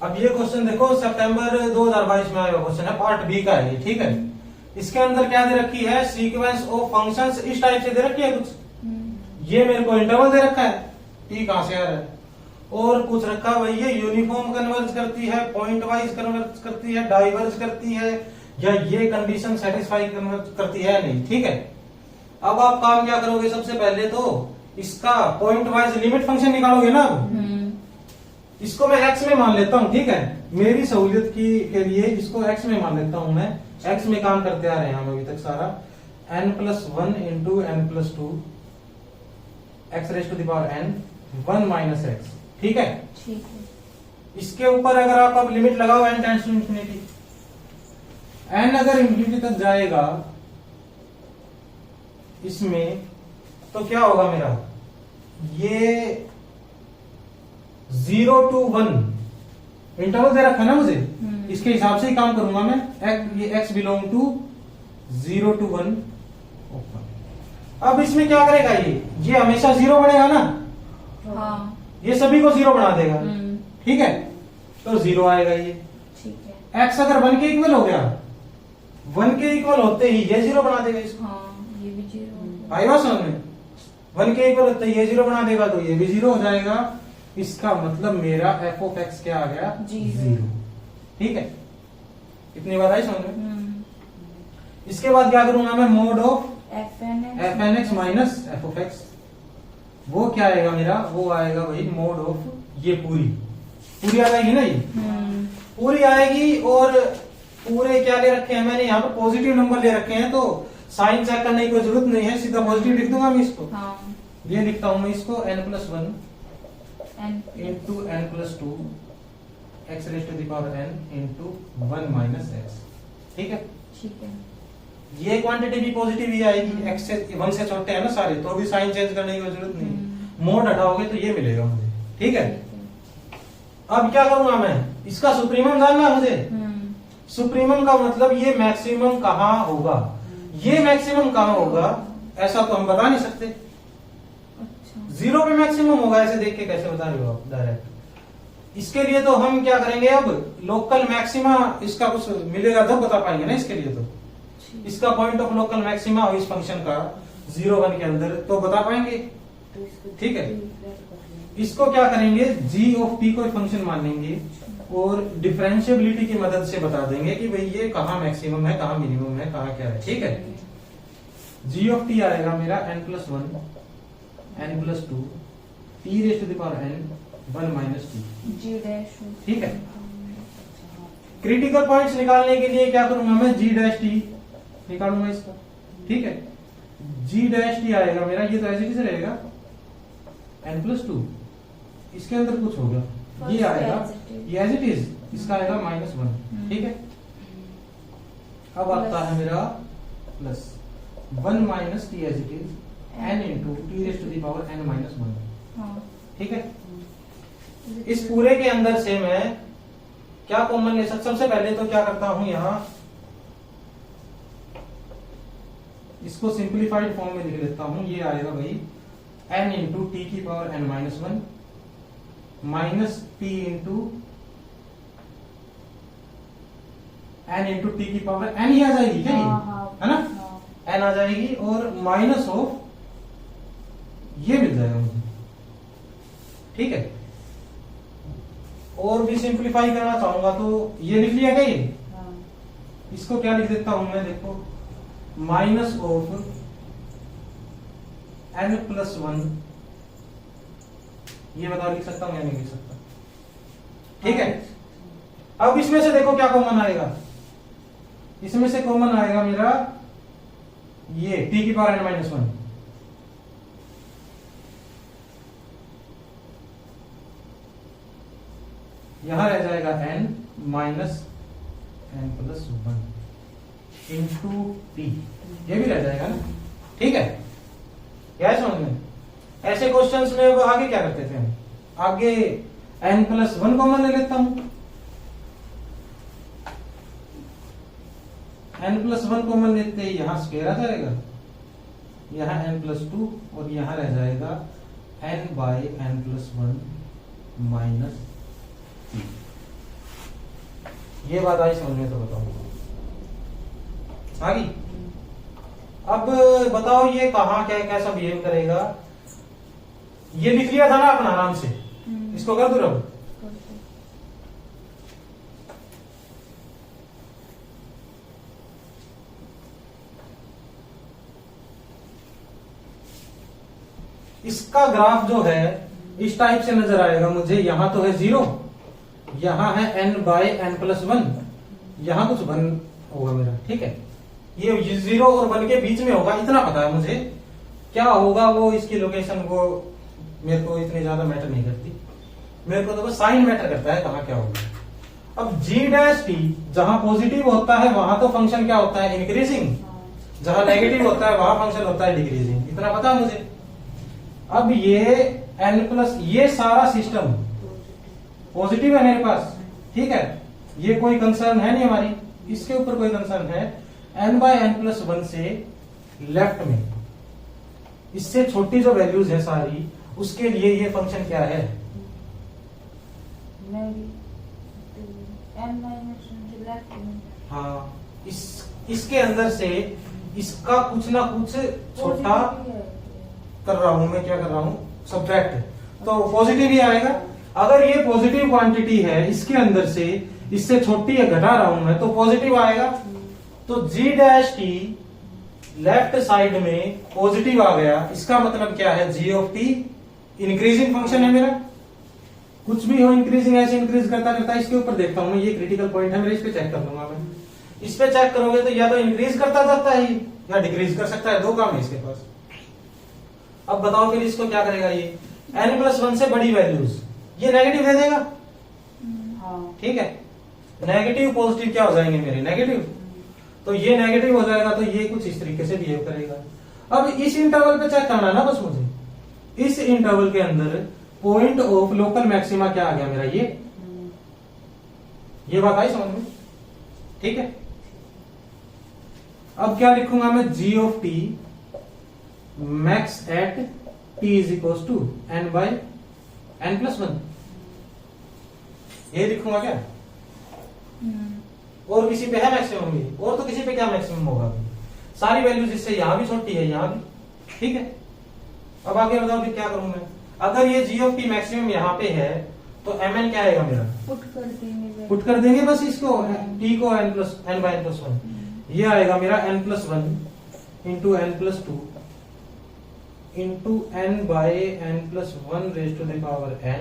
अब ये क्वेश्चन देखो सितंबर 2022 में आया क्वेश्चन है, पार्ट बी का है ये, ठीक है। इसके अंदर क्या दे रखी है, सीक्वेंस ऑफ फंक्शंस इस टाइप से दे रखी है कुछ, ये मेरे को इंटरवल दे रखा है, टी कहां से आ रहा है, और पूछ रखा है भाई ये यूनिफॉर्म कन्वर्ज करती है, पॉइंट वाइज कन्वर्ज करती है, डाइवर्ज करती है, या ये कंडीशन सेटिस्फाई करती है नहीं, ठीक है। अब आप काम क्या करोगे, सबसे पहले तो इसका पॉइंट वाइज लिमिट फंक्शन निकालोगे ना। इसको मैं एक्स में मान लेता हूं, ठीक है, मेरी सहूलियत के लिए इसको एक्स में मान लेता हूं मैं। एक्स में काम करते आ रहे हैं हम अभी तक सारा, n+1 into n+2 x raise to the power n 1 minus x, ठीक है। ठीक है। इसके ऊपर अगर आप अब लिमिट लगाओ n tends to infinity, n अगर इंफिनिटी तक जाएगा इसमें, तो क्या होगा मेरा, ये 0 to 1 इंटरवल दे रखा है ना मुझे, इसके हिसाब से ही काम करूंगा मैं। ये x belong to 0 to 1 open. अब इसमें क्या करेगा, ये हमेशा 0 बनेगा ना, हाँ। ये सभी को 0 बना देगा, ठीक है, तो 0 आएगा ये। ठीक है। x अगर 1 के इक्वल हो गया, 1 के इक्वल होते ही ये 0 बना देगा इसको, हाँ, ये भी 0 आई बात समझ में। 1 के इक्वल होते ही ये 0 बना देगा, तो ये भी 0 हो जाएगा। इसका मतलब मेरा f ऑफ x क्या आ गया, 0, ठीक है। इतनी बात आई समझ में। इसके बाद क्या करूंगा मैं, mode of fn x minus f of x, वो क्या आएगा मेरा, वो आएगा वही मोड ऑफ ये पूरी आ जाएगी ना, ये पूरी आएगी। और पूरे क्या ले रखे हैं मैंने यहाँ पर, पॉजिटिव नंबर ले रखे हैं, तो साइन चेक करने की कोई जरूरत नहीं है, सीधा पॉजिटिव लिख दूंगा मैं इसको। हाँ। ये लिखता हूं मैं इसको n+1 into n+2 x raise to the power n into 1 minus x, ठीक है। ठीक है। ये क्वांटिटी भी पॉजिटिव ही आएगी, x से 1 से छोटे हैं ना सारे, तो भी साइन चेंज करने की कोई जरूरत नहीं, मोड हटाओगे तो ये मिलेगा मुझे, ठीक है। अब क्या करूंगा मैं, इसका सुप्रीमम जानना है मुझे। सुप्रीमम का मतलब ये मैक्सिमम कहाँ होगा, ये मैक्सिमम कहाँ होगा ऐसा तो हम बता नहीं सकते। अच्छा। 0 पे मैक्सिमम होगा, ऐसे देख के कैसे बता रहे हो आप डायरेक्ट। इसके लिए तो हम क्या करेंगे, अब लोकल मैक्सिमा इसका कुछ मिलेगा तो बता पाएंगे ना, इसके लिए तो इसका पॉइंट ऑफ लोकल मैक्सिमा हो इस फंक्शन का 0 1 के अंदर, तो बता पाएंगे, ठीक है। इसको क्या करेंगे, g ऑफ t को फंक्शन मान लेंगे और डिफरेंशियबिलिटी की मदद से बता देंगे कि भाई ये कहाँ मैक्सिमम है, कहाँ मिनिमम है, कहाँ क्या है, ठीक है। g ऑफ t आएगा मेरा n+1 n+2 t raise to the power n 1 minus t, ठीक है। क्रिटिकल पॉइंट्स निकालने के लिए क्या करूंगा मैं, g' t निकालूंगा इसका, ठीक है। g' t आएगा मेरा, ये तो ऐसे किसे रहेगा n+2, इसके अंदर कुछ होगा, ये आएगा ये एज इट इज, इसका आएगा -1, ठीक है। अब आता है मेरा plus 1 minus t as it is n into t raise to the power n minus 1, ठीक है। इस पूरे के अंदर से मैं क्या कॉमन ले सकता, सबसे पहले तो क्या करता हूं, यहां इसको सिंप्लीफाइड फॉर्म में लिख लेता हूं, ये आएगा भाई n इंटू टी की power n minus 1 minus T into n into T की पावर n ही आ जाएगी क्या, है ना, n आ जाएगी, और माइनस ऑफ ये मिल जाएगा मुझे, ठीक है। और भी सिंप्लीफाई करना चाहूंगा तो ये लिख लिया क्या, ये इसको क्या लिख देता हूं मैं, देखो माइनस ऑफ n+1, ये बताओ लिख सकता हूं या नहीं लिख सकता, ठीक है। अब इसमें से देखो क्या कॉमन आएगा, इसमें से कॉमन आएगा मेरा ये t की पावर n-1, यहां रह जाएगा n minus n+1 into T, ये भी रह जाएगा ना, ठीक है। क्या है समझ में। ऐसे क्वेश्चंस में वो आगे क्या करते थे हम, आगे n+1 कॉमन ले लेता हूं, n+1 कॉमन लेते ही यहां स्क्वायर आ जाएगा, यहां n+2 और यहां रह जाएगा n/n+1 माइनस t, ये बात आई समझ में तो बताओ। आगे अब बताओ ये कहाँ क्या कैसा बिहेव करेगा। ये लिख लिया था ना अपना आराम से, इसको कर दो रब। इसका ग्राफ जो है इस टाइप से नजर आएगा मुझे। यहां तो है 0, यहां है n/n+1, यहां कुछ 1 होगा मेरा, ठीक है। ये 0 और 1 के बीच में होगा, इतना पता है मुझे। क्या होगा वो इसकी लोकेशन वो मेरे को इतनी ज्यादा मैटर नहीं करती, मेरे को तो बस साइन मैटर करता है कहाँ क्या होगा। अब g' जहां पॉजिटिव होता है वहां तो फंक्शन क्या होता है, इंक्रीजिंग। जहां नेगेटिव होता है वहां फंक्शन होता है डिक्रीजिंग, इतना पता है मुझे। अब ये n+, ये सारा सिस्टम पॉजिटिव है मेरे पास, ठीक है। ये कोई कंसर्न है नहीं हमारी, इसके ऊपर कोई कंसर्न है। n/n+1 से लेफ्ट में इससे छोटी जो वैल्यूज है सारी, उसके लिए ये फंक्शन क्या है, हाँ इसके अंदर से इसका कुछ ना कुछ छोटा कर रहा हूं मैं, क्या कर रहा हूं, सब्ट्रैक्ट, तो पॉजिटिव ही आएगा। अगर ये पॉजिटिव क्वांटिटी है इसके अंदर से इससे छोटी है घटा रहा हूं मैं, तो पॉजिटिव आएगा। तो g' लेफ्ट साइड में पॉजिटिव आ गया, इसका मतलब क्या है, g इंक्रीजिंग फंक्शन है मेरा। कुछ भी हो इंक्रीजिंग, ऐसे इंक्रीज करता करता इसके ऊपर देखता हूं मैं, ये क्रिटिकल पॉइंट है मेरा, इस पे चेक कर लूंगा मैं। इस पे चेक करोगे तो या तो इंक्रीज करता जाता है या डिक्रीज कर सकता है, दो काम है इसके पास। अब बताओ फिर इसको क्या करेगा, ये n+1 से बड़ी वैल्यूज ये नेगेटिव दे देगा, ठीक है। नेगेटिव पॉजिटिव क्या हो जाएंगे मेरे, नेगेटिव, तो ये नेगेटिव हो जाएगा, तो ये कुछ इस तरीके से बिहेव करेगा। अब इस इंटरवल पे चेक करना ना बस मुझे, इस इंटरवल के अंदर पॉइंट ऑफ लोकल मैक्सिमा क्या आ गया मेरा, ये बात आई समझ में, ठीक है। अब क्या लिखूंगा मैं, g max eight t = n/n+1, ये लिखूंगा क्या। और किसी पे है मैक्सिमम भी, और तो किसी पे क्या मैक्सिमम होगा, सारी वैल्यूज इससे यहां भी छोटी है यहां भी, ठीक है। अब आगे बताओ फिर क्या करूं मैं। अगर ये g मैक्सिमम यहाँ पे है तो mn क्या आएगा मेरा, पुट कर देंगे बस इसको, t को n/n+1, ये आएगा मेरा n+1 into n+2 into n/n+1 raise to the power n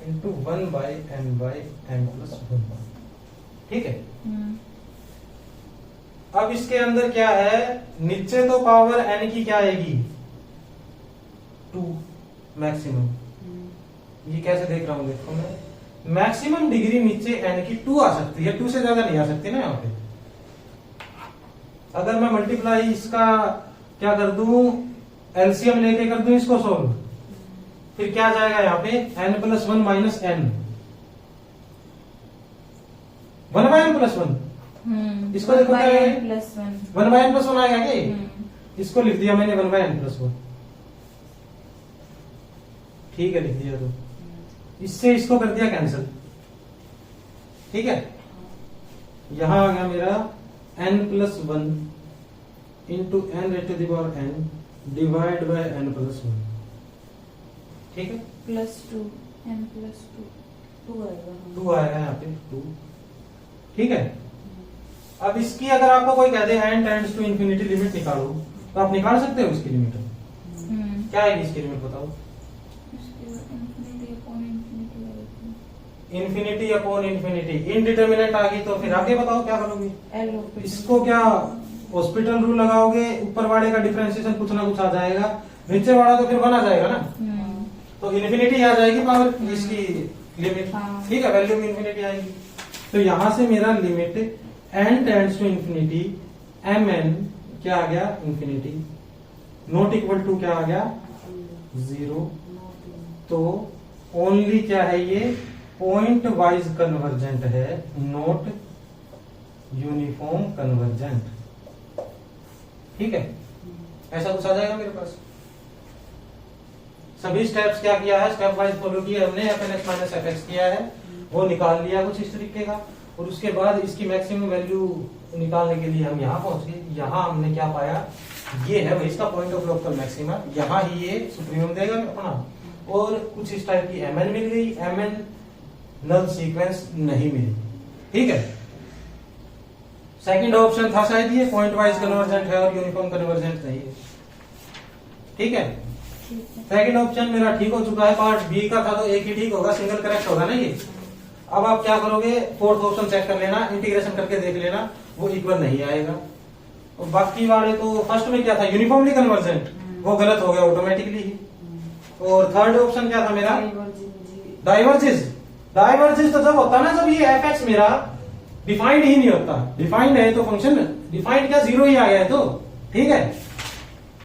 into 1/n/n+1, ठीक है। अब इसके अंदर क्या है, नीचे तो पावर n की क्या आएगी, 2 मैक्सिमम। ये कैसे देख रहा हूं, देखो मैं, मैक्सिमम डिग्री नीचे n की 2 आ सकती है, 2 से ज्यादा नहीं आ सकती ना यहाँ पे। अगर मैं मल्टीप्लाई इसका क्या कर दूं, एलसीएम लेके कर दूं इसको सोल्व, फिर क्या जाएगा यहाँ पे, n+1 माइनस n, 1/n+1, इसको देखो क्या है, 1/n+1 आएगा क्या, इसको लिख दिया मैंने 1/n+1, ठीक है, लिख दिया। तो इससे इसको कर दिया कैंसिल, ठीक है। यहां आ गया मेरा n+1 into n⁻n divide by n+1, ठीक है, +2 n+2 2 आएगा, 2 आएगा यहाँ पे 2, ठीक है। अब इसकी अगर आपको कोई कह दे n tends to infinity limit निकालो, तो आप निकाल सकते हो इसकी लिमिट, क्या आएगी इसकी लिमिट बताओ, इंफिनिटी अपॉन इंफिनिटी, इनडिटर्मिनेट आ गई, तो फिर आगे बताओ क्या करोगे, इसको क्या हॉस्पिटल रूल लगाओगे, ऊपर वाले का डिफरेंशिएशन कुछ ना कुछ आ जाएगा, नीचे वाला तो फिर 1 आ जाएगा ना, तो इन्फिनिटी आ जाएगी पावर इसकी लिमिट, ठीक है, वैल्यू में इन्फिनिटी आएगी। तो यहां से मेरा limit n tends to infinity mn क्या आ गया, इंफिनिटी, नॉट इक्वल टू क्या आ गया, 0। तो ओनली क्या है, ये पॉइंट वाइज कन्वर्जेंट है, नॉट यूनिफॉर्म कन्वर्जेंट, ठीक है। ऐसा कुछ आ जाएगा मेरे पास। सभी स्टेप्स क्या किया है, स्टेप वाइज फॉलो किया हमने, fn x - fx किया है, वो निकाल लिया कुछ इस तरीके का, और उसके बाद इसकी मैक्सिमम वैल्यू निकालने के लिए हम यहाँ पहुंच गए। यहाँ हमने क्या पाया, ये है भाई इसका पॉइंट ऑफ लोकल मैक्सिमा, यहाँ ही ये सुप्रीमम देगा अपना, और कुछ इस टाइप की mn मिल गई, mn नल सीक्वेंस नहीं मिली। ठीक है, सेकंड ऑप्शन था शायद ये पॉइंट वाइज कन्वर्जेंट है और यूनिफॉर्म कन्वर्जेंट नहीं है। ठीक है, ठीक है। सेकंड ऑप्शन मेरा ठीक हो चुका है, पार्ट बी का था तो एक ही ठीक होगा, सिंगल करेक्ट होगा ना ये। अब आप क्या करोगे, फोर्थ ऑप्शन चेक कर लेना, इंटीग्रेशन करके देख लेना, वो इक्वल नहीं आएगा। और बाकी वाले तो फर्स्ट में क्या था, यूनिफॉर्मली कन्वर्जेंट, वो गलत हो गया ऑटोमेटिकली ही। और थर्ड ऑप्शन क्या था मेरा, डाइवर्जेस। डाइवर्जेस तो जब होता है ना जब ये एफ एक्स मेरा डिफाइंड ही नहीं होता, डिफाइंड है तो फंक्शन डिफाइंड क्या जीरो ही आ गया है तो। ठीक है,